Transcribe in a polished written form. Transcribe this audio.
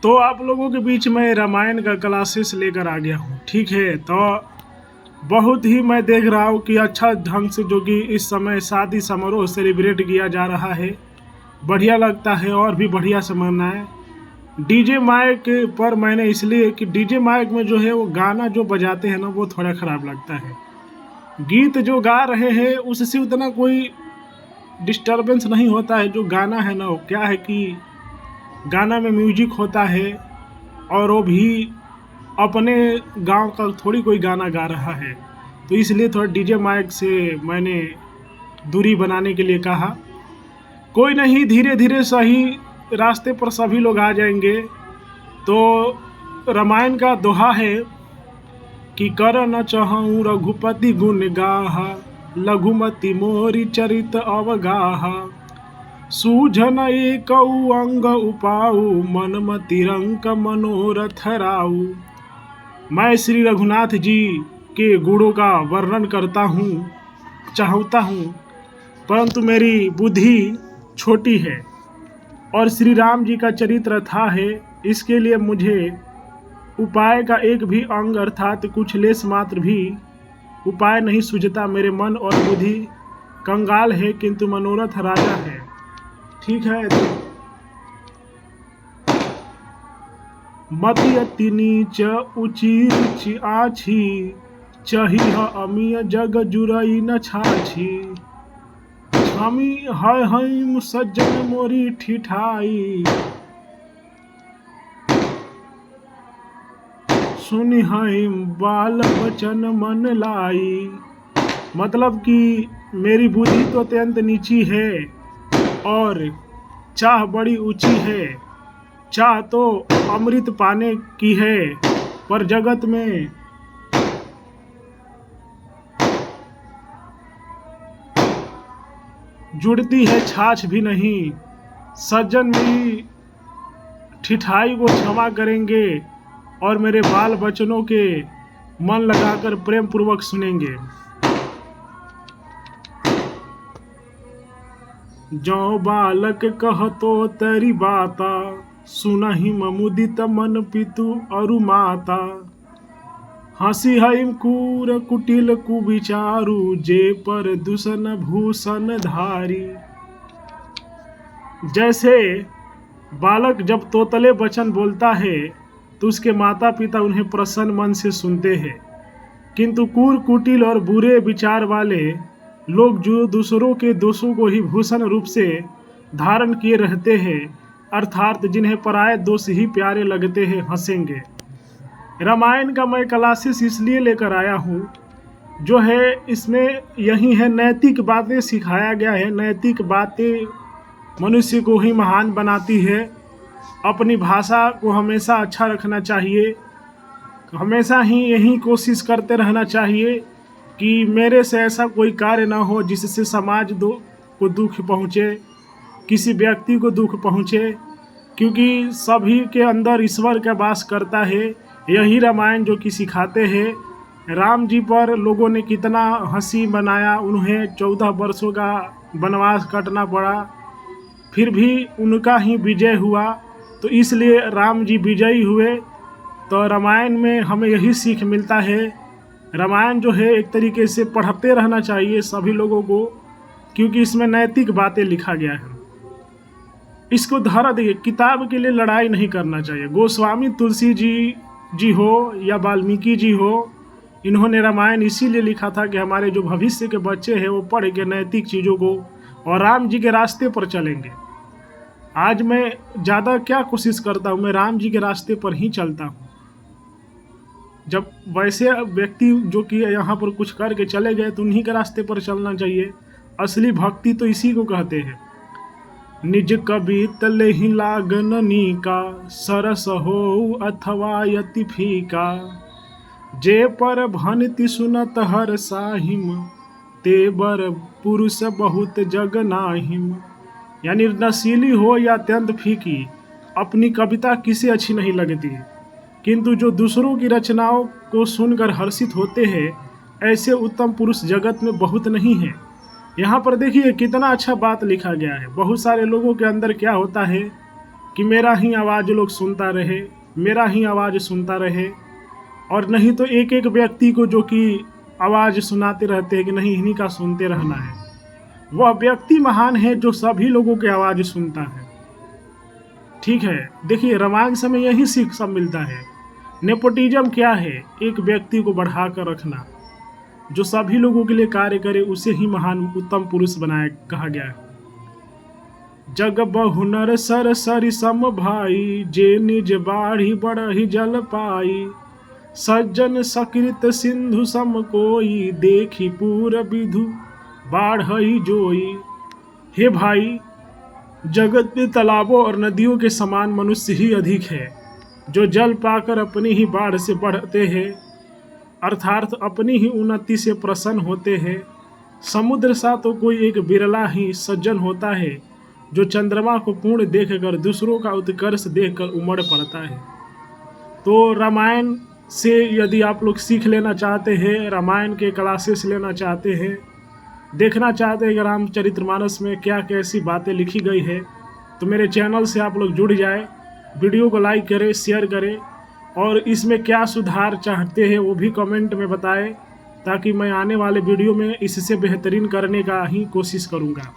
तो आप लोगों के बीच में रामायण का क्लासेस लेकर आ गया हूँ। ठीक है, तो बहुत ही मैं देख रहा हूँ कि अच्छा ढंग से जो कि इस समय शादी समारोह सेलिब्रेट किया जा रहा है, बढ़िया लगता है और भी बढ़िया से मनाएं। डीजे माइक पर मैंने इसलिए कि डीजे माइक में जो है वो गाना जो बजाते हैं ना वो थोड़ा ख़राब लगता है। गीत जो गा रहे हैं उससे उतना कोई डिस्टरबेंस नहीं होता है। जो गाना है ना वो क्या है कि गाना में म्यूजिक होता है और वो भी अपने गांव का थोड़ी कोई गाना गा रहा है, तो इसलिए थोड़ा डीजे माइक से मैंने दूरी बनाने के लिए कहा। कोई नहीं, धीरे धीरे सही रास्ते पर सभी लोग आ जाएंगे। तो रामायण का दोहा है कि कर न चहऊँ रघुपति गुण गाहा, लघुमति मोरी चरित अवगाहा। सूझन एकऊ अंग उपाऊ, मनमति रंक मनोरथ राऊ। मैं श्री रघुनाथ जी के गुणों का वर्णन करता हूँ, चाहता हूँ, परंतु मेरी बुद्धि छोटी है और श्री राम जी का चरित्र था है। इसके लिए मुझे उपाय का एक भी अंग अर्थात कुछ लेस मात्र भी उपाय नहीं सूझता। मेरे मन और बुद्धि कंगाल है किंतु मनोरथ राजा है। ठीक है, मति अति नीच ऊंची रुचि आछी, चही अमीय जग जुरई न छाछी। छमी है सज्जन मोरी ठिठाई, सुनि है बाल बचन मन लाई। मतलब कि मेरी बुद्धि तो अत्यंत नीची है और चाह बड़ी ऊंची है। चाह तो अमृत पाने की है, पर जगत में जुड़ती है छाछ भी नहीं। सज्जन मेरी ठिठाई को क्षमा करेंगे और मेरे बाल बचनों के मन लगाकर प्रेम पूर्वक सुनेंगे। जो बालक कहतो तरी बाता, सुनहि मुदित मन पितु अरु माता। हंसी हईम कूर कुटिल कुविचारु, जे पर दूषण भूषण धारी। जैसे बालक जब तोतले वचन बोलता है तो उसके माता पिता उन्हें प्रसन्न मन से सुनते हैं, किंतु कूर कुटिल और बुरे विचार वाले लोग जो दूसरों के दोषों को ही भूषण रूप से धारण किए रहते हैं, अर्थात जिन्हें पराये दोष ही प्यारे लगते हैं, हंसेंगे। रामायण का मैं क्लासेस इसलिए लेकर आया हूँ, जो है इसमें यही है नैतिक बातें सिखाया गया है। नैतिक बातें मनुष्य को ही महान बनाती है। अपनी भाषा को हमेशा अच्छा रखना चाहिए, हमेशा ही यही कोशिश करते रहना चाहिए कि मेरे से ऐसा कोई कार्य ना हो जिससे समाज को दुख पहुँचे, किसी व्यक्ति को दुख पहुँचे, क्योंकि सभी के अंदर ईश्वर का वास करता है। यही रामायण जो कि सिखाते हैं। राम जी पर लोगों ने कितना हंसी बनाया, उन्हें 14 वर्षों का वनवास काटना पड़ा, फिर भी उनका ही विजय हुआ। तो इसलिए राम जी विजयी हुए। तो रामायण में हमें यही सीख मिलता है। रामायण जो है एक तरीके से पढ़ते रहना चाहिए सभी लोगों को, क्योंकि इसमें नैतिक बातें लिखा गया है। इसको धारा देखिए, किताब के लिए लड़ाई नहीं करना चाहिए। गोस्वामी तुलसी जी हो या वाल्मीकि जी हो, इन्होंने रामायण इसीलिए लिखा था कि हमारे जो भविष्य के बच्चे हैं वो पढ़ के नैतिक चीज़ों को और राम जी के रास्ते पर चलेंगे। आज मैं ज़्यादा क्या कोशिश करता हूँ, मैं राम जी के रास्ते पर ही चलता हूँ। जब वैसे व्यक्ति जो कि यहाँ पर कुछ करके चले गए तो उन्हीं के रास्ते पर चलना चाहिए। असली भक्ति तो इसी को कहते हैं। निज कवि तले ही लागन नीका, सरस हो अथवा यति फीका। जे पर भनति सुनत हर साहिम, ते बर पुरुष बहुत जग नाहिम। यानी नशीली हो या अत्यंत फीकी, अपनी कविता किसे अच्छी नहीं लगती, किंतु जो दूसरों की रचनाओं को सुनकर हर्षित होते हैं, ऐसे उत्तम पुरुष जगत में बहुत नहीं है। यहाँ पर देखिए कितना अच्छा बात लिखा गया है। बहुत सारे लोगों के अंदर क्या होता है कि मेरा ही आवाज़ लोग सुनता रहे, मेरा ही आवाज़ सुनता रहे, और नहीं तो एक एक व्यक्ति को जो कि आवाज़ सुनाते रहते हैं कि नहीं इन्हीं का सुनते रहना है। वह व्यक्ति महान है जो सभी लोगों की आवाज़ सुनता है। ठीक है, देखिए रामायण से हमें यही सीख सब मिलता है। नेपोटिज्म क्या है? एक व्यक्ति को बढ़ा कर रखना, जो सभी लोगों के लिए कार्य करे उसे ही महान उत्तम पुरुष बनाया कहा गया है। जग बहु नर सर सरि सम भाई, जे निज बाढ़ी बढ़ही जल पाई। सज्जन सकृत सिंधु सम कोई, देखी पूर विधु बाढ़ही जोई। हे भाई, जगत में तालाबों और नदियों के समान मनुष्य ही अधिक है, जो जल पाकर अपनी ही बाढ़ से बढ़ते हैं, अर्थात अपनी ही उन्नति से प्रसन्न होते हैं। समुद्र सा तो कोई एक बिरला ही सज्जन होता है, जो चंद्रमा को पूर्ण देखकर दूसरों का उत्कर्ष देखकर उमड़ पड़ता है। तो रामायण से यदि आप लोग सीख लेना चाहते हैं, रामायण के क्लासेस लेना चाहते हैं, देखना चाहते हैं कि रामचरितमानस में क्या कैसी बातें लिखी गई है, तो मेरे चैनल से आप लोग जुड़ जाए। वीडियो को लाइक करें, शेयर करें, और इसमें क्या सुधार चाहते हैं वो भी कमेंट में बताएं, ताकि मैं आने वाले वीडियो में इससे बेहतरीन करने का ही कोशिश करूँगा।